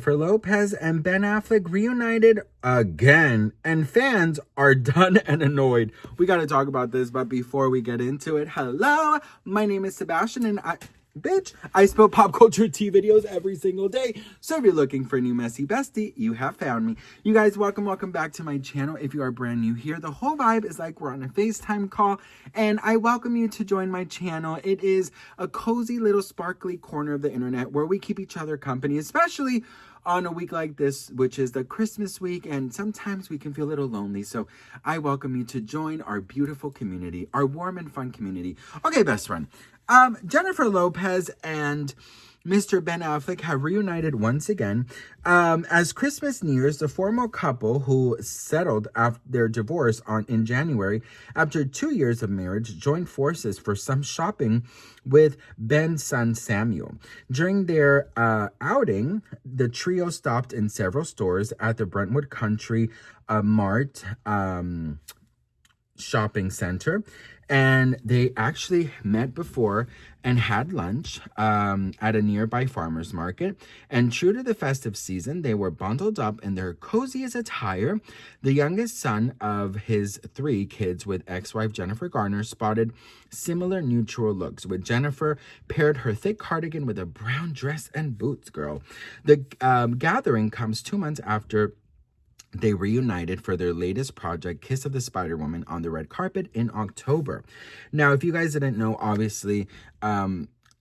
Jennifer Lopez and Ben Affleck reunited again, and fans are done and annoyed. We got to talk about this, but before we get into it, hello, my name is Sebastian, and I spill pop culture tea videos every single day. So if you're looking for a new messy bestie, you have found me. You guys, welcome back to my channel. If you are brand new here, the whole vibe is like we're on a FaceTime call, and I welcome you to join my channel. It is a cozy little sparkly corner of the internet where we keep each other company, especially on a week like this, which is the Christmas week, and sometimes we can feel a little lonely. So I welcome you to join our beautiful community, our warm and fun community. Okay, best friend. Jennifer Lopez and Mr. Ben Affleck have reunited once again. As Christmas nears, the former couple who settled after their divorce in January after 2 years of marriage joined forces for some shopping with Ben's son Samuel. During their outing, the trio stopped in several stores at the Brentwood Country Mart shopping center, and they actually met before and had lunch at a nearby farmer's market. And true to the festive season, they were bundled up in their coziest attire. The youngest son of his 3 kids with ex-wife Jennifer Garner spotted similar neutral looks, with Jennifer paired her thick cardigan with a brown dress and boots, girl. The gathering comes 2 months after they reunited for their latest project, Kiss of the Spider-Woman, on the red carpet in October. Now, if you guys didn't know, obviously,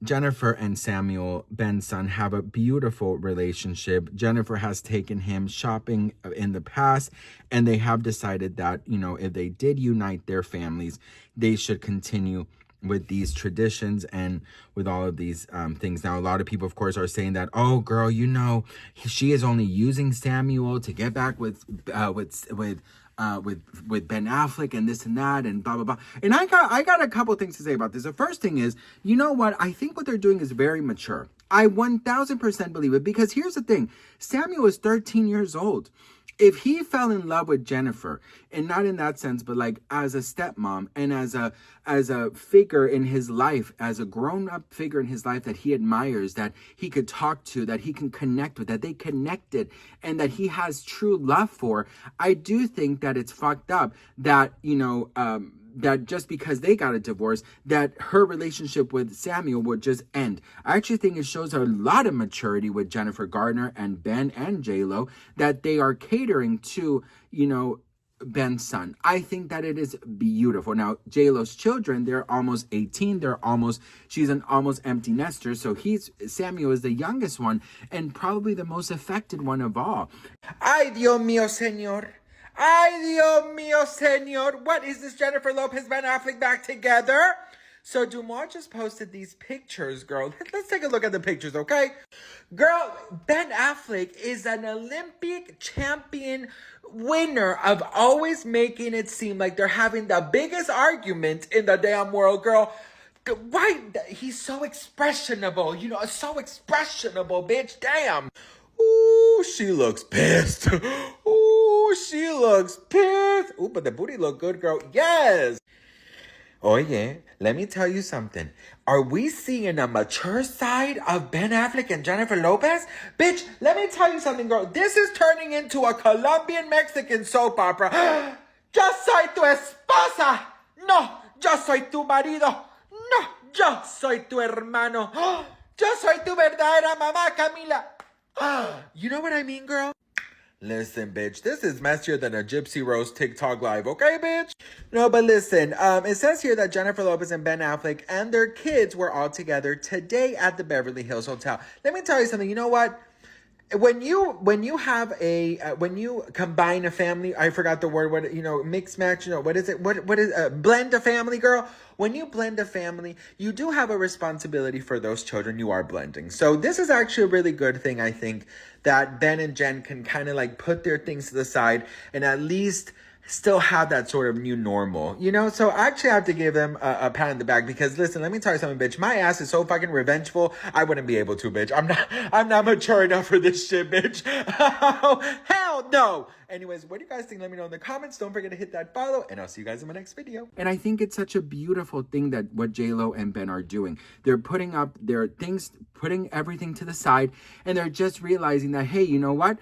Jennifer and Samuel, Ben's son, have a beautiful relationship. Jennifer has taken him shopping in the past, and they have decided that, you know, if they did unite their families, they should continue with these traditions and with all of these things. Now, a lot of people, of course, are saying that, oh, girl, you know, she is only using Samuel to get back with Ben Affleck and this and that and blah, blah, blah. And I got a couple things to say about this. The first thing is, you know what? I think what they're doing is very mature. I 1000% believe it, because here's the thing. Samuel is 13 years old. If he fell in love with Jennifer, and not in that sense, but like as a stepmom and as a figure in his life, as a grown-up figure in his life that he admires, that he could talk to, that he can connect with, that they connected, and that he has true love for, I do think that it's fucked up that, you know, that just because they got a divorce, that her relationship with Samuel would just end. I actually think it shows a lot of maturity with Jennifer Garner and Ben and JLo, that they are catering to, you know, Ben's son. I think that it is beautiful. Now, JLo's children, they're almost 18. She's an almost empty nester. So Samuel is the youngest one and probably the most affected one of all. Ay, Dios mío, señor. Ay, Dios mío, señor. What is this? Jennifer Lopez, Ben Affleck back together? So Dumois just posted these pictures, girl. Let's take a look at the pictures, okay? Girl, Ben Affleck is an Olympic champion winner of always making it seem like they're having the biggest argument in the damn world, girl. Why? He's so expressionable, you know, so expressionable, bitch. Damn. Ooh, she looks pissed. Ooh, she looks pissed. Ooh, but the booty look good, girl. Yes. Oh, yeah. Let me tell you something. Are we seeing a mature side of Ben Affleck and Jennifer Lopez? Bitch, let me tell you something, girl. This is turning into a Colombian-Mexican soap opera. Yo soy tu esposa. No, yo soy tu marido. No, yo soy tu hermano. Yo soy tu verdadera mamá, Camila. You know what I mean, girl? Listen, bitch, this is messier than a Gypsy Rose TikTok live, okay, bitch? No, but listen, it says here that Jennifer Lopez and Ben Affleck and their kids were all together today at the Beverly Hills Hotel. Let me tell you something. You know what? When you combine a family, I forgot the word, what, you know, mix match, you know, what is it? What is blend a family, girl? When you blend a family, you do have a responsibility for those children you are blending. So this is actually a really good thing, I think, that Ben and Jen can kind of like put their things to the side and at least still have that sort of new normal, you know? So I actually have to give them a pat on the back, because listen, let me tell you something, bitch. My ass is so fucking revengeful, I wouldn't be able to, bitch. I'm not mature enough for this shit, bitch. Hell hell no. Anyways, what do you guys think? Let me know in the comments. Don't forget to hit that follow, and I'll see you guys in my next video. And I think it's such a beautiful thing that what JLo and Ben are doing. They're putting up their things, putting everything to the side, and they're just realizing that, hey, you know what?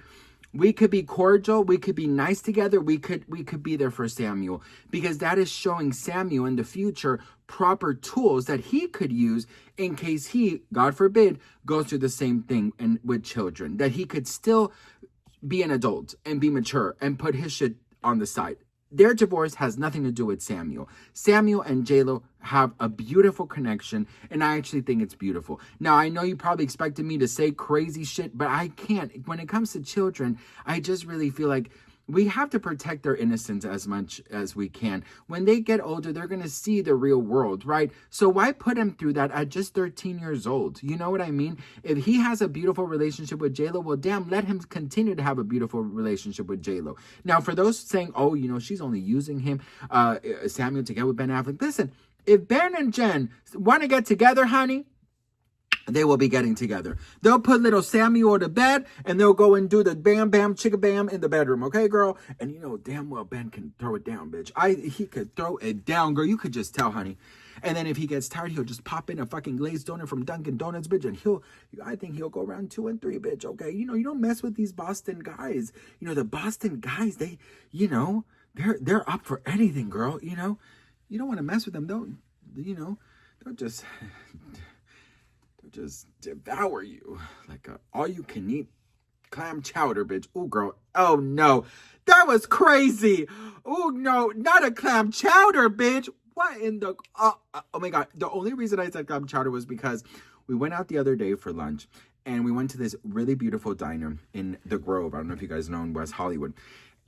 We could be cordial, we could be nice together, we could be there for Samuel, because that is showing Samuel in the future proper tools that he could use in case he, God forbid, goes through the same thing and with children, that he could still be an adult and be mature and put his shit on the side. Their divorce has nothing to do with Samuel. Samuel and JLo have a beautiful connection, and I actually think it's beautiful. Now, I know you probably expected me to say crazy shit, but I can't. When it comes to children, I just really feel like we have to protect their innocence as much as we can. When they get older, they're going to see the real world, right? So why put him through that at just 13 years old? You know what I mean? If he has a beautiful relationship with JLo, well, damn, let him continue to have a beautiful relationship with JLo. Now, for those saying, oh, you know, she's only using him, Samuel, to get with Ben Affleck. Listen, if Ben and Jen want to get together, honey, they will be getting together. They'll put little Samuel to bed, and they'll go and do the bam, bam, chicka bam in the bedroom. Okay, girl? And you know damn well Ben can throw it down, bitch. He could throw it down, girl. You could just tell, honey. And then if he gets tired, he'll just pop in a fucking glazed donut from Dunkin' Donuts, bitch. And I think he'll go around 2 and 3, bitch. Okay? You know, you don't mess with these Boston guys. You know, the Boston guys, they, you know, they're up for anything, girl. You know, you don't want to mess with them. Don't just devour you like a all-you-can-eat clam chowder, bitch. Oh, girl. Oh, no. That was crazy. Oh, no. Not a clam chowder, bitch. What in the... oh, my God. The only reason I said clam chowder was because we went out the other day for lunch, and we went to this really beautiful diner in the Grove. I don't know if you guys know, in West Hollywood.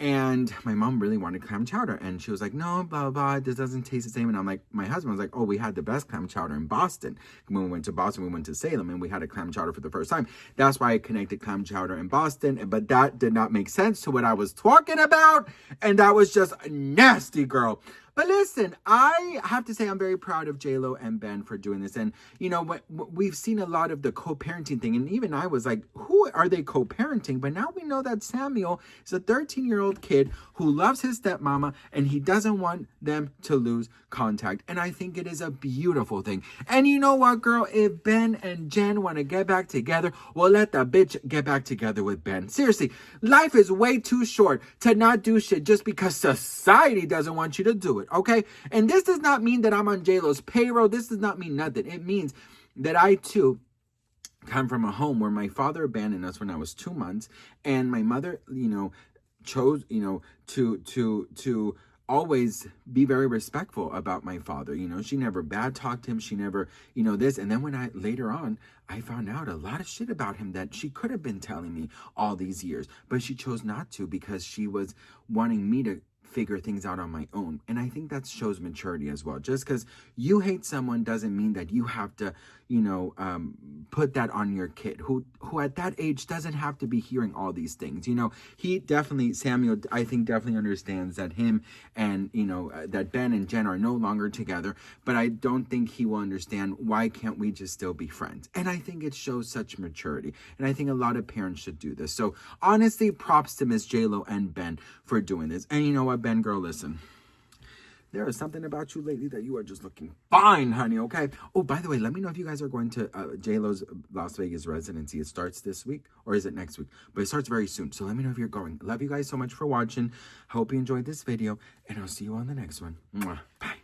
And my mom really wanted clam chowder. And she was like, no, blah, blah, this doesn't taste the same. And I'm like, my husband was like, oh, we had the best clam chowder in Boston. When we went to Boston, we went to Salem, and we had a clam chowder for the first time. That's why I connected clam chowder in Boston. But that did not make sense to what I was talking about. And that was just nasty, girl. But listen, I have to say I'm very proud of JLo and Ben for doing this. And, you know, we've seen a lot of the co-parenting thing. And even I was like, who are they co-parenting? But now we know that Samuel is a 13-year-old kid who loves his stepmama, and he doesn't want them to lose contact. And I think it is a beautiful thing. And you know what, girl? If Ben and Jen want to get back together, well, let the bitch get back together with Ben. Seriously, life is way too short to not do shit just because society doesn't want you to do it. Okay? And this does not mean that I'm on JLo's payroll. This does not mean nothing. It means that I too come from a home where my father abandoned us when I was 2 months, and my mother, you know, chose, you know, to always be very respectful about my father. You know, she never bad talked him. She never, you know, this. And then when later on, I found out a lot of shit about him that she could have been telling me all these years, but she chose not to because she was wanting me to figure things out on my own. And I think that shows maturity as well. Just because you hate someone doesn't mean that you have to, you know, put that on your kid who at that age doesn't have to be hearing all these things. You know, Samuel, I think definitely understands that him and, you know, that Ben and Jen are no longer together, but I don't think he will understand why can't we just still be friends. And I think it shows such maturity. And I think a lot of parents should do this. So honestly, props to Miss JLo and Ben for doing this. And you know what, Ben, girl, listen. There is something about you lately that you are just looking fine, honey, okay? Oh, by the way, let me know if you guys are going to JLo's Las Vegas residency. It starts this week, or is it next week? But it starts very soon, so let me know if you're going. Love you guys so much for watching. Hope you enjoyed this video, and I'll see you on the next one. Mwah. Bye.